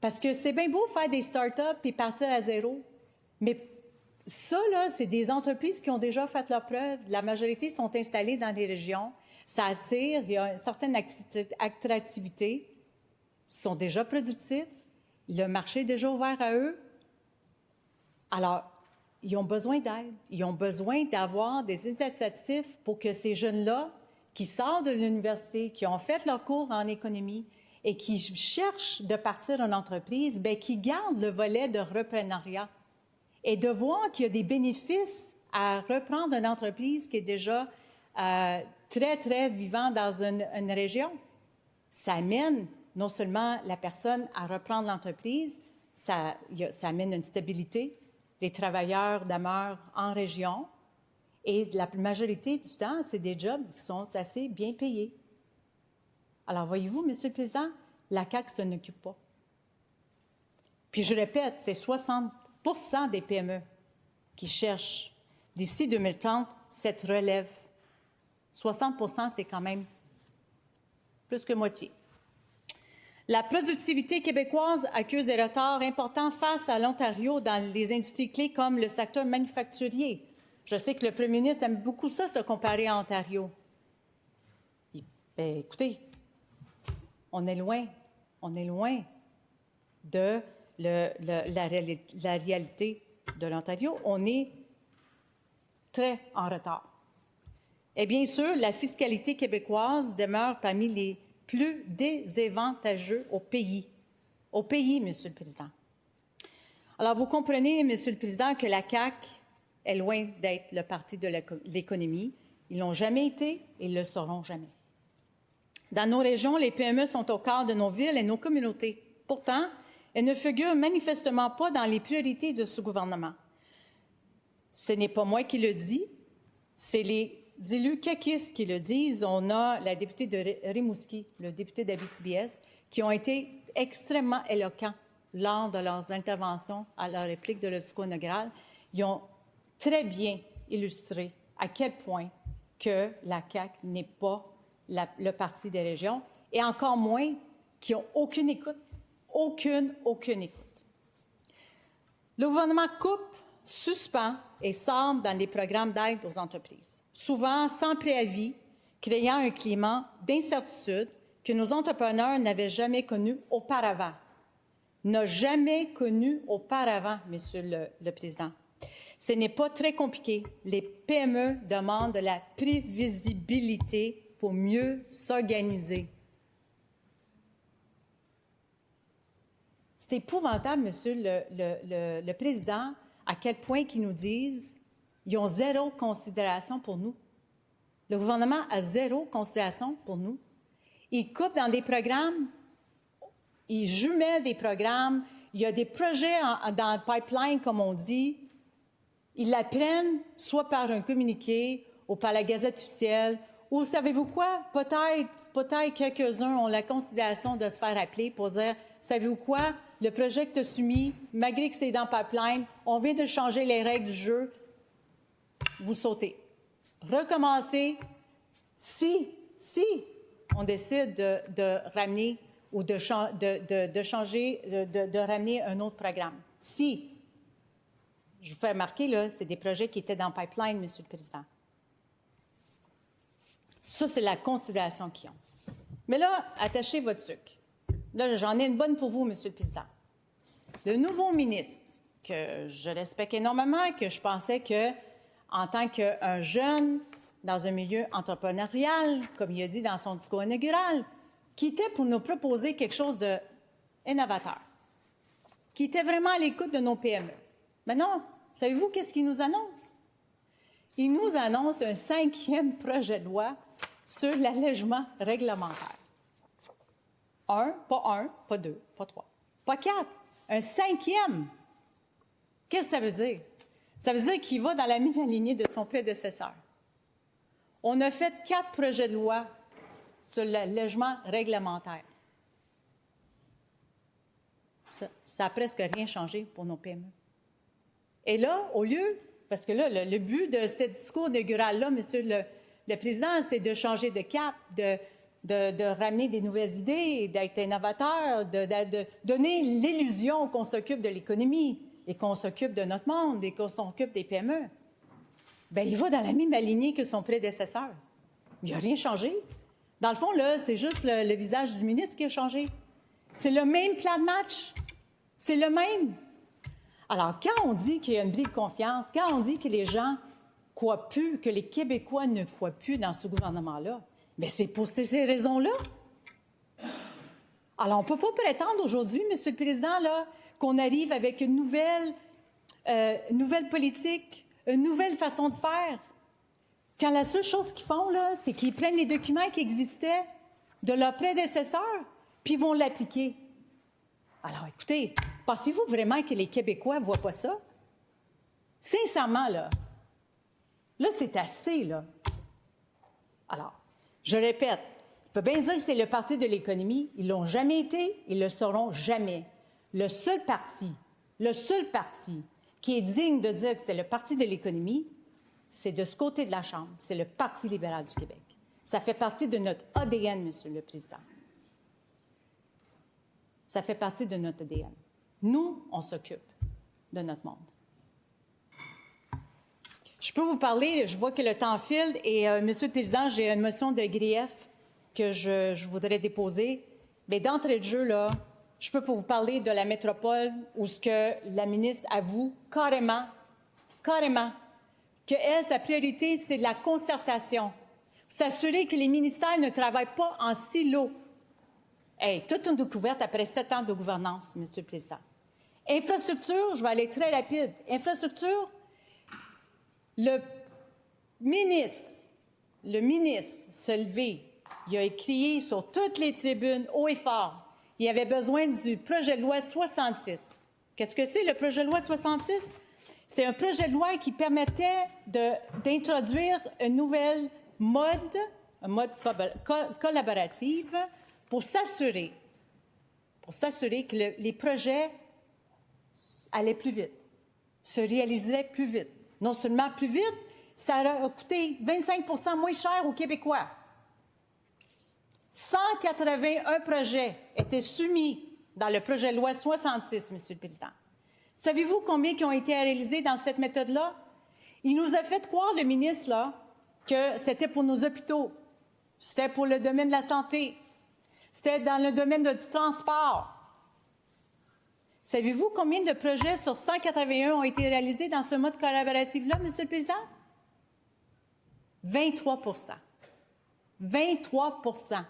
Parce que c'est bien beau faire des start-up et partir à zéro, mais ça, là, c'est des entreprises qui ont déjà fait leurs preuves. La majorité sont installées dans des régions. Ça attire, il y a une certaine attractivité. Ils sont déjà productifs. Le marché est déjà ouvert à eux. Alors, ils ont besoin d'aide. Ils ont besoin d'avoir des incitatifs pour que ces jeunes-là, qui sortent de l'université, qui ont fait leur cours en économie et qui cherchent de partir en entreprise, bien, qui gardent le volet de reprenariat et de voir qu'il y a des bénéfices à reprendre une entreprise qui est déjà très, très vivante dans une région. Ça amène non seulement la personne à reprendre l'entreprise, ça amène une stabilité. Les travailleurs demeurent en région et la majorité du temps, c'est des jobs qui sont assez bien payés. Alors, voyez-vous, Monsieur le Président, la CAQ s'en occupe pas. Puis je répète, c'est 60% des PME qui cherchent d'ici 2030 cette relève. 60%, c'est quand même plus que moitié. La productivité québécoise accuse des retards importants face à l'Ontario dans les industries clés comme le secteur manufacturier. Je sais que le premier ministre aime beaucoup ça, se comparer à Ontario. Bien, écoutez, on est loin de la réalité de l'Ontario. On est très en retard. Et bien sûr, la fiscalité québécoise demeure parmi les plus désavantageux au pays. Au pays, Monsieur le Président. Alors, vous comprenez, Monsieur le Président, que la CAQ est loin d'être le parti de l'économie. Ils ne l'ont jamais été et ils ne le seront jamais. Dans nos régions, les PME sont au cœur de nos villes et nos communautés. Pourtant, elles ne figurent manifestement pas dans les priorités de ce gouvernement. Ce n'est pas moi qui le dis, c'est les élus caquistes qui le disent. On a la députée de Rimouski, le député d'Abitibi-Est, qui ont été extrêmement éloquents lors de leurs interventions à la réplique de le discours inaugural. Ils ont très bien illustré à quel point que la CAQ n'est pas le parti des régions et encore moins qui n'ont aucune écoute. Aucune écoute. Le gouvernement coupe, suspend et sort dans des programmes d'aide aux entreprises, souvent sans préavis, créant un climat d'incertitude que nos entrepreneurs n'avaient jamais connu auparavant. N'a jamais connu auparavant, Monsieur le Président. Ce n'est pas très compliqué. Les PME demandent de la prévisibilité pour mieux s'organiser. C'est épouvantable, Monsieur le Président, à quel point qu'ils nous disent qu'ils ont zéro considération pour nous. Le gouvernement a zéro considération pour nous. Ils coupent dans des programmes, ils jumellent des programmes, il y a des projets dans le pipeline, comme on dit. Ils la prennent soit par un communiqué ou par la Gazette officielle, ou savez-vous quoi? Peut-être quelques-uns ont la considération de se faire appeler pour dire, savez-vous quoi? Le projet que tu as soumis, malgré que c'est dans le pipeline, on vient de changer les règles du jeu, vous sautez. Recommencez. Si on décide de ramener ou de changer, de ramener un autre programme. Si, je vous fais remarquer, là, c'est des projets qui étaient dans le pipeline, Monsieur le Président. Ça, c'est la considération qu'ils ont. Mais là, attachez votre sucre. Là, j'en ai une bonne pour vous, Monsieur le Président. Le nouveau ministre, que je respecte énormément, que je pensais que, en tant qu'un jeune dans un milieu entrepreneurial, comme il a dit dans son discours inaugural, qui était pour nous proposer quelque chose d'innovateur, qui était vraiment à l'écoute de nos PME. Maintenant, savez-vous qu'est-ce qu'il nous annonce? Il nous annonce un 5e projet de loi sur l'allègement réglementaire. Pas 2, pas 3, pas 4, un 5e. Qu'est-ce que ça veut dire? Ça veut dire qu'il va dans la même lignée de son prédécesseur. On a fait 4 projets de loi sur l'allègement réglementaire. Ça n'a presque rien changé pour nos PME. Et là, au lieu, parce que là, le but de ce discours inaugural-là, Monsieur le Président, c'est de changer de cap, de ramener des nouvelles idées, d'être innovateur, de donner l'illusion qu'on s'occupe de l'économie et qu'on s'occupe de notre monde et qu'on s'occupe des PME. Bien, il va dans la même lignée que son prédécesseur. Il n'a rien changé. Dans le fond, là, c'est juste le visage du ministre qui a changé. C'est le même plan de match. C'est le même. Alors, quand on dit qu'il y a une brise de confiance, quand on dit que les gens croient plus, que les Québécois ne croient plus dans ce gouvernement-là, bien, c'est pour ces raisons-là. Alors, on ne peut pas prétendre aujourd'hui, M. le Président, là, qu'on arrive avec une nouvelle politique, une nouvelle façon de faire, quand la seule chose qu'ils font, là, c'est qu'ils prennent les documents qui existaient de leurs prédécesseurs, puis ils vont l'appliquer. Alors, écoutez, pensez-vous vraiment que les Québécois ne voient pas ça? Sincèrement, là, c'est assez, là. Alors, je répète, on peut bien dire que c'est le parti de l'économie. Ils ne l'ont jamais été, ils ne le seront jamais. Le seul parti qui est digne de dire que c'est le parti de l'économie, c'est de ce côté de la Chambre, c'est le Parti libéral du Québec. Ça fait partie de notre ADN, Monsieur le Président. Ça fait partie de notre ADN. Nous, on s'occupe de notre monde. Je peux vous parler, je vois que le temps file, et Monsieur le Président, j'ai une motion de grief que je voudrais déposer. Mais d'entrée de jeu, là, je peux vous parler de la métropole où ce que la ministre avoue carrément, que elle, sa priorité, c'est de la concertation. S'assurer que les ministères ne travaillent pas en silo. Hey, toute une découverte après 7 ans de gouvernance, M. le Président. Infrastructure, je vais aller très rapide. Infrastructure, le ministre s'est levé, il a écrit sur toutes les tribunes, haut et fort. Il y avait besoin du projet de loi 66. Qu'est-ce que c'est, le projet de loi 66? C'est un projet de loi qui permettait d'introduire un nouvel mode collaboratif pour s'assurer que les projets allaient plus vite, se réaliseraient plus vite. Non seulement plus vite, ça a coûté 25 % moins cher aux Québécois. 181 projets étaient soumis dans le projet de loi 66, M. le Président. Savez-vous combien qui ont été réalisés dans cette méthode-là? Il nous a fait croire, le ministre, là, que c'était pour nos hôpitaux, c'était pour le domaine de la santé, c'était dans le domaine du transport. Savez-vous combien de projets sur 181 ont été réalisés dans ce mode collaboratif-là, M. le Président? 23 %. 23 %.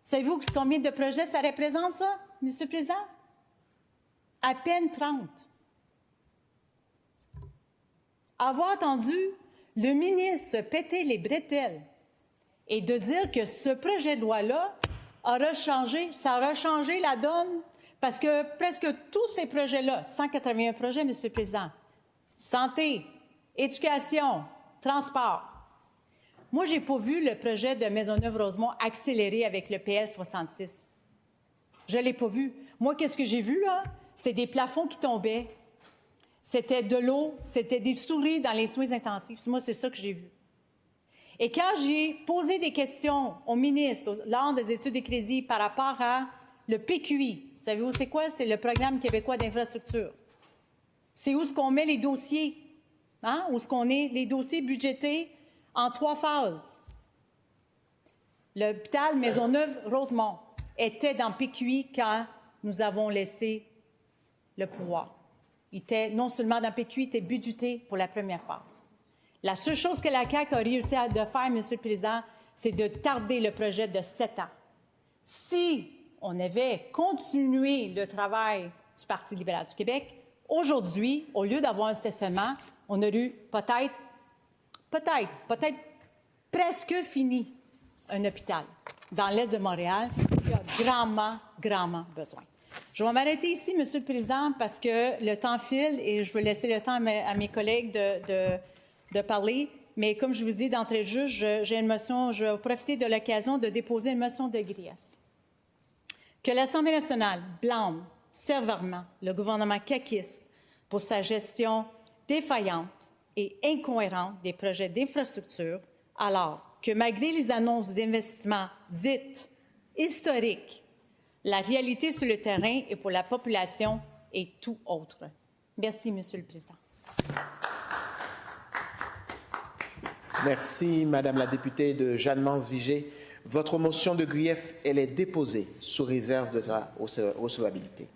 Savez-vous combien de projets ça représente, ça, M. le Président? À peine 30. Avoir entendu le ministre se péter les bretelles et de dire que ce projet de loi-là ça aura changé la donne, parce que presque tous ces projets-là, 181 projets, M. le Président, santé, éducation, transport. Moi, je n'ai pas vu le projet de Maisonneuve-Rosemont accéléré avec le PL 66. Je ne l'ai pas vu. Moi, qu'est-ce que j'ai vu, là? C'est des plafonds qui tombaient. C'était de l'eau, c'était des souris dans les soins intensifs. Moi, c'est ça que j'ai vu. Et quand j'ai posé des questions au ministre lors des études de crédit par rapport à le PQI, savez-vous c'est quoi? C'est le Programme québécois d'infrastructure. C'est où est-ce qu'on met les dossiers, hein? Où est-ce qu'on est les dossiers budgétés en 3 phases. L'hôpital Maisonneuve-Rosemont était dans PQI quand nous avons laissé le pouvoir. Il était non seulement dans PQI, il était budgété pour la première phase. La seule chose que la CAQ a réussi à faire, M. le Président, c'est de tarder le projet de 7 ans. Si on avait continué le travail du Parti libéral du Québec, aujourd'hui, au lieu d'avoir un stationnement, on aurait eu peut-être presque fini un hôpital dans l'est de Montréal qui a grandement besoin. Je vais m'arrêter ici, M. le Président, parce que le temps file et je veux laisser le temps à mes collègues de parler. Mais comme je vous dis d'entrée de jeu, j'ai une motion, je vais profiter de l'occasion de déposer une motion de grief. Que l'Assemblée nationale blâme sévèrement le gouvernement caquiste pour sa gestion défaillante et incohérente des projets d'infrastructure, alors que malgré les annonces d'investissement dites historique. La réalité sur le terrain et pour la population est tout autre. Merci, Monsieur le Président. Merci, Madame la députée de Jeanne-Mance-Vigée. Votre motion de grief, elle est déposée sous réserve de sa recevabilité.